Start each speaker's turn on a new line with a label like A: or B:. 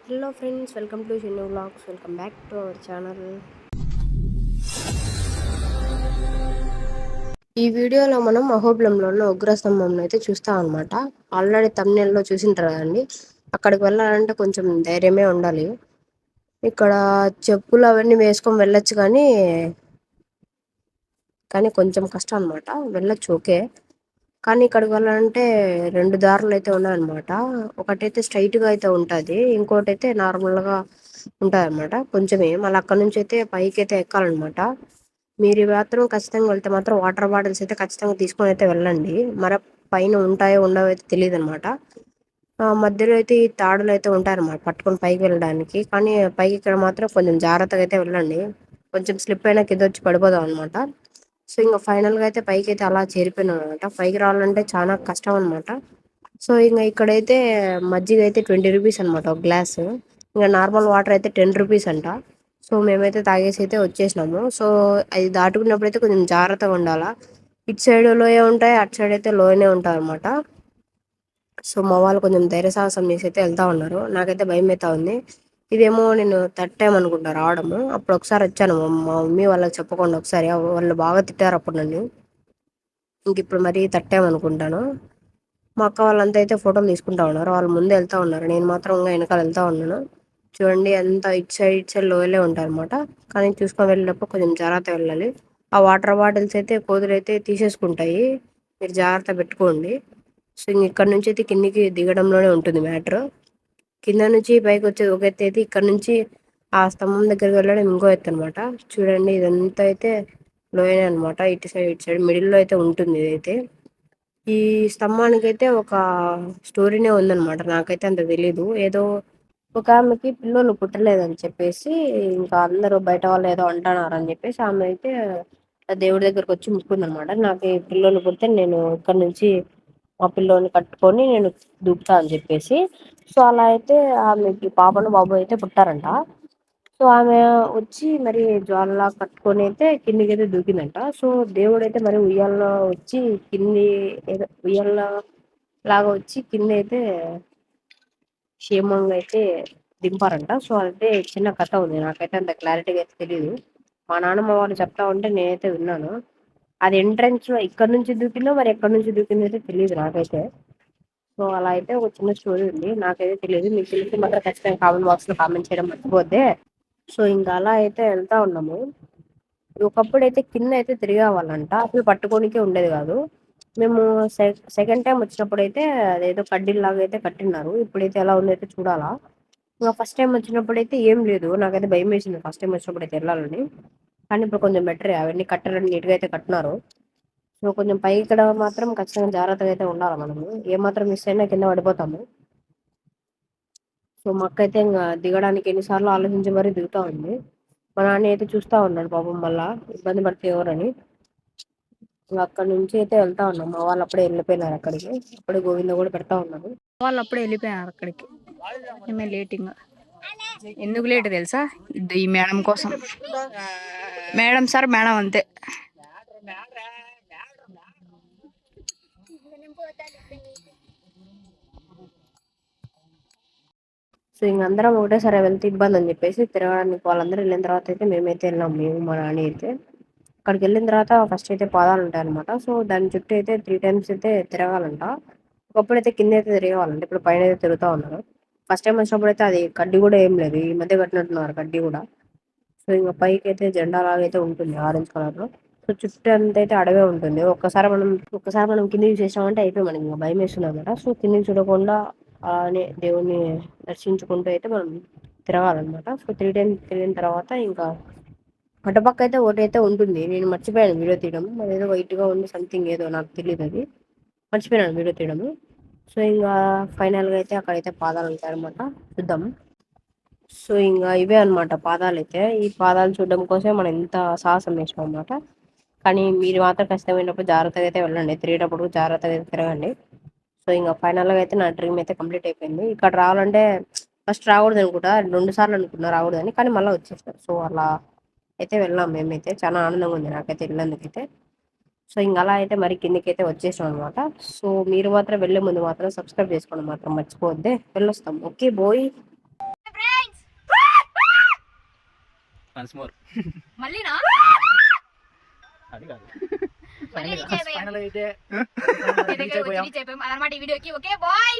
A: Hello friends, welcome to Shinnu vlogs. Welcome back to our channel. ఈ వీడియోలో మనం అహోబిలంలో ఉన్న ఉగ్రస్తంభం అయితే చూస్తాం అనమాట. ఆల్రెడీ తమ్నెల్లో చూసింటారు కదండి. అక్కడికి వెళ్ళాలంటే కొంచెం ధైర్యమే ఉండాలి. ఇక్కడ చెప్పులు అవన్నీ వేసుకొని వెళ్ళొచ్చు, కానీ కొంచెం కష్టం అనమాట. వెళ్ళొచ్చు, ఓకే. కానీ ఇక్కడికి వెళ్ళాలంటే రెండు దారులు అయితే ఉన్నాయన్నమాట. ఒకటైతే స్ట్రైట్ గా అయితే ఉంటుంది, ఇంకోటి అయితే నార్మల్గా ఉంటుంది అనమాట. కొంచెమే మళ్ళీ అక్కడ నుంచి అయితే పైకి అయితే ఎక్కాలన్నమాట. మీరు మాత్రం ఖచ్చితంగా వెళ్తే మాత్రం వాటర్ బాటిల్స్ అయితే ఖచ్చితంగా తీసుకొని అయితే వెళ్ళండి. మరి పైన ఉంటాయో ఉండవో అయితే తెలియదు అనమాట. మధ్యలో అయితే ఈ తాడులు అయితే ఉంటాయన్నమాట పట్టుకొని పైకి వెళ్ళడానికి. కానీ పైకి ఇక్కడ మాత్రం కొంచెం జాగ్రత్తగా అయితే వెళ్ళండి. కొంచెం స్లిప్ అయినా కింద వచ్చి పడిపోదాం అనమాట. సో ఇంకా ఫైనల్ గా అయితే పైకి అయితే అలా చేరిపోయినాం అనమాట. పైకి రావాలంటే చాలా కష్టం అనమాట. సో ఇంకా ఇక్కడైతే మజ్జిగ అయితే 20 రూపీస్ అనమాట ఒక గ్లాస్. ఇంకా నార్మల్ వాటర్ అయితే 10 రూపీస్ అంట. సో మేమైతే తాగేసి అయితే వచ్చేసినాము. సో అది దాటుకున్నప్పుడు అయితే కొంచెం జాగ్రత్తగా ఉండాలా. ఇటు సైడ్ లోయ ఉంటాయి, అటు సైడ్ అయితే లోయనే ఉంటాయి అనమాట. సో మా వాళ్ళు కొంచెం ధైర్య సాహసం చేసి అయితే వెళ్తా ఉన్నారు. నాకైతే భయం అవుతా ఉంది. ఇదేమో నేను థర్డ్ టైం అనుకుంటా రావడము. అప్పుడు ఒకసారి వచ్చాను మా మమ్మీ వాళ్ళకి చెప్పకుండా ఒకసారి. వాళ్ళు బాగా తిట్టారు అప్పుడు నన్ను. ఇంక ఇప్పుడు మరీ థర్డ్ టైం అనుకుంటాను. మా అక్క వాళ్ళంతా అయితే ఫోటోలు తీసుకుంటా ఉన్నారు. వాళ్ళు ముందే వెళ్తా ఉన్నారు, నేను మాత్రం ఇంకా వెనకాల వెళ్తా ఉన్నాను. చూడండి, అంతా ఇటు సైడ్ లోయలే ఉంటాయి అనమాట. కానీ చూసుకొని వెళ్ళినప్పుడు కొంచెం జాగ్రత్త వెళ్ళాలి. ఆ వాటర్ బాటిల్స్ అయితే కోతులు అయితే తీసేసుకుంటాయి, మీరు జాగ్రత్త పెట్టుకోండి. సో ఇక్కడ నుంచి అయితే కిందికి దిగడంలోనే ఉంటుంది మ్యాటర్. కింద నుంచి పైకి వచ్చేది ఒక ఎత్తు అయితే, ఇక్కడ నుంచి ఆ స్తంభం దగ్గరికి వెళ్ళడం ఇంకో ఎత్తు అనమాట. చూడండి, ఇదంతా అయితే లోయనే అనమాట. ఇటు సైడ్ మిడిల్లో అయితే ఉంటుంది ఇదైతే. ఈ స్తంభానికి అయితే ఒక స్టోరీనే ఉందన్నమాట. నాకైతే అంత తెలీదు. ఏదో ఒక ఆమెకి పిల్లలు పుట్టలేదని చెప్పేసి ఇంకా అందరూ బయట వాళ్ళు ఏదో అంటున్నారు అని చెప్పేసి ఆమె అయితే ఆ దేవుడి దగ్గరకు వచ్చి ముక్కుందనమాట. నాకు ఈ పిల్లలు పుడితే నేను ఇక్కడ నుంచి మా పిల్లోని కట్టుకొని నేను దూకుతా అని చెప్పేసి. సో అలా అయితే ఆమెకి పాపను బాబు అయితే పుట్టారంట. సో ఆమె వచ్చి మరి జ్వాలలా కట్టుకొని అయితే కిందికి అయితే దూకిందంట. సో దేవుడు అయితే మరి ఉయ్యాల్లో వచ్చి కింది ఏదో ఉయ్యాల లాగా వచ్చి కింద అయితే క్షేమంగా అయితే దింపారంట. సో అంటే చిన్న కథ ఉంది, నాకైతే అంత క్లారిటీగా అయితే తెలియదు. మా నాన్నమ్మ వాళ్ళు చెప్తా ఉంటే నేనైతే విన్నాను. అది ఎంట్రన్స్ లో ఇక్కడ నుంచి దూకిందో మరి ఎక్కడి నుంచి దూకిందో అయితే తెలియదు నాకైతే. సో అలా అయితే ఒక చిన్న స్టోరీ ఉంది, నాకైతే తెలియదు. మీకు తెలిసి మాత్రం ఖచ్చితంగా కామెంట్ బాక్స్ లో కామెంట్ చేయడం మర్చిపోద్దే. సో ఇంకా అలా అయితే వెళ్తా ఉన్నాము. ఒకప్పుడు అయితే కింద అయితే తిరిగేవాళ్ళంట, అసలు పట్టుకోనికే ఉండేది కాదు. మేము సెకండ్ టైం వచ్చినప్పుడు అయితే అదేదో కడ్డీలాగా అయితే కట్టిన్నారు. ఇప్పుడైతే ఎలా ఉందో అయితే చూడాలా. ఇంకా ఫస్ట్ టైం వచ్చినప్పుడు అయితే ఏం లేదు, నాకైతే భయం వేసింది ఫస్ట్ టైం వచ్చినప్పుడు అయితే వెళ్ళాలని. కానీ ఇప్పుడు కొంచెం బెటర్, అవన్నీ కట్టాలని నీట్గా అయితే కట్టినారు. సో కొంచెం పై ఇక్కడ మాత్రం ఖచ్చితంగా జాగ్రత్తగా అయితే ఉండాలి మనము. ఏమాత్రం మిస్ అయినా కింద పడిపోతాము. సో మా అక్క అయితే ఇంకా దిగడానికి ఎన్నిసార్లు ఆలోచించి మరీ దిగుతా ఉంది. మా నాన్న అయితే చూస్తా ఉన్నాడు పాపం, మళ్ళా ఇబ్బంది పడితే ఎవరని. ఇంకా అక్కడి నుంచి అయితే వెళ్తా ఉన్నాం. మా వాళ్ళు అప్పుడే వెళ్ళిపోయినారు అక్కడికి. అప్పుడే గోవింద కూడా పెడతా ఉన్నారు.
B: వాళ్ళు అప్పుడే వెళ్ళిపోయారు అక్కడికి. మేమే లేటింగ్. ఎందుకు లేట్ తెలుసా? ఈ మేడం కోసం. మేడం సార్ మేడం అంతే.
A: సో ఇంక అందరం ఒకటేసారి వెళ్తే ఇబ్బంది అని చెప్పేసి తిరగడానికి వాళ్ళందరూ వెళ్ళిన తర్వాత అయితే మేమైతే వెళ్ళాం, మేము మా నాని అయితే. అక్కడికి వెళ్ళిన తర్వాత ఫస్ట్ అయితే పాదాలు ఉంటాయి అనమాట. సో దాని చుట్టూ అయితే 3 times అయితే తిరగాలంట. ఒకప్పుడు అయితే కింద అయితే తిరగేవాళ్ళంట, ఇప్పుడు పైన అయితే తిరుగుతూ ఉన్నారు. ఫస్ట్ టైం వచ్చినప్పుడు అయితే అది కడ్డీ కూడా ఏం లేదు, ఈ మధ్య కట్టినట్టున్నారు కడ్డీ కూడా. సో ఇంకా పైకి అయితే జెండా లాగా అయితే ఉంటుంది ఆరెంజ్ కలర్ లో. సో చుట్టూ అంతా అయితే అడవే ఉంటుంది. ఒక్కసారి మనం కిందికి చేసామంటే అయిపోయి మనకి ఇంకా భయం వేస్తుంది అనమాట. సో కిందికి చూడకుండా అలానే దేవుణ్ణి దర్శించుకుంటూ అయితే మనం తిరగాలన్నమాట. సో 3 times తిరిగిన తర్వాత ఇంకా అటుపక్క అయితే ఒకటైతే ఉంటుంది, నేను మర్చిపోయాను వీడియో తీయడం. అదేదో వైట్ గా ఉంది, సంథింగ్ ఏదో నాకు తెలియదు, అది మర్చిపోయాను వీడియో తీయడము. సో ఇంకా ఫైనల్ గా అయితే అక్కడైతే పాదాలు ఉంటాయి అనమాట, చూద్దాం. సో ఇంకా ఇవే అనమాట పాదాలు అయితే. ఈ పాదాలు చూడడం కోసమే మనం ఎంత సాహసం చేసాం అనమాట. కానీ మీరు మాత్రం ఖచ్చితమైనప్పుడు జాగ్రత్తగా అయితే వెళ్ళండి, తిరిగేటప్పుడు జాగ్రత్తగా అయితే తిరగండి. సో ఇంకా ఫైనల్ గా అయితే నా డ్రీమ్ అయితే కంప్లీట్ అయిపోయింది. ఇక్కడ రావాలంటే ఫస్ట్ రాకూడదు అనుకుంటా, 2 సార్లు అనుకున్నా రాకూడదని, కానీ మళ్ళీ వచ్చేసాను. సో అలా అయితే వెళ్ళాం మేమైతే. చాలా ఆనందంగా ఉంది నాకైతే వెళ్ళేందుకైతే. సో ఇంకా అలా అయితే మరి కిందకి అయితే వచ్చేసాం అనమాట. సో మీరు మాత్రం వెళ్ళే ముందు మాత్రం సబ్స్క్రైబ్ చేసుకోండి మాత్రం మర్చిపోవద్దే. వెళ్ళొస్తాం, ఓకే బోయ్.
C: వన్స్ మోర్
B: మళ్ళీనా
C: అది కాదు
B: మళ్ళీ
C: ఫైనల్ అయితే
B: అన్నమాట ఈ వీడియోకి. Okay bye.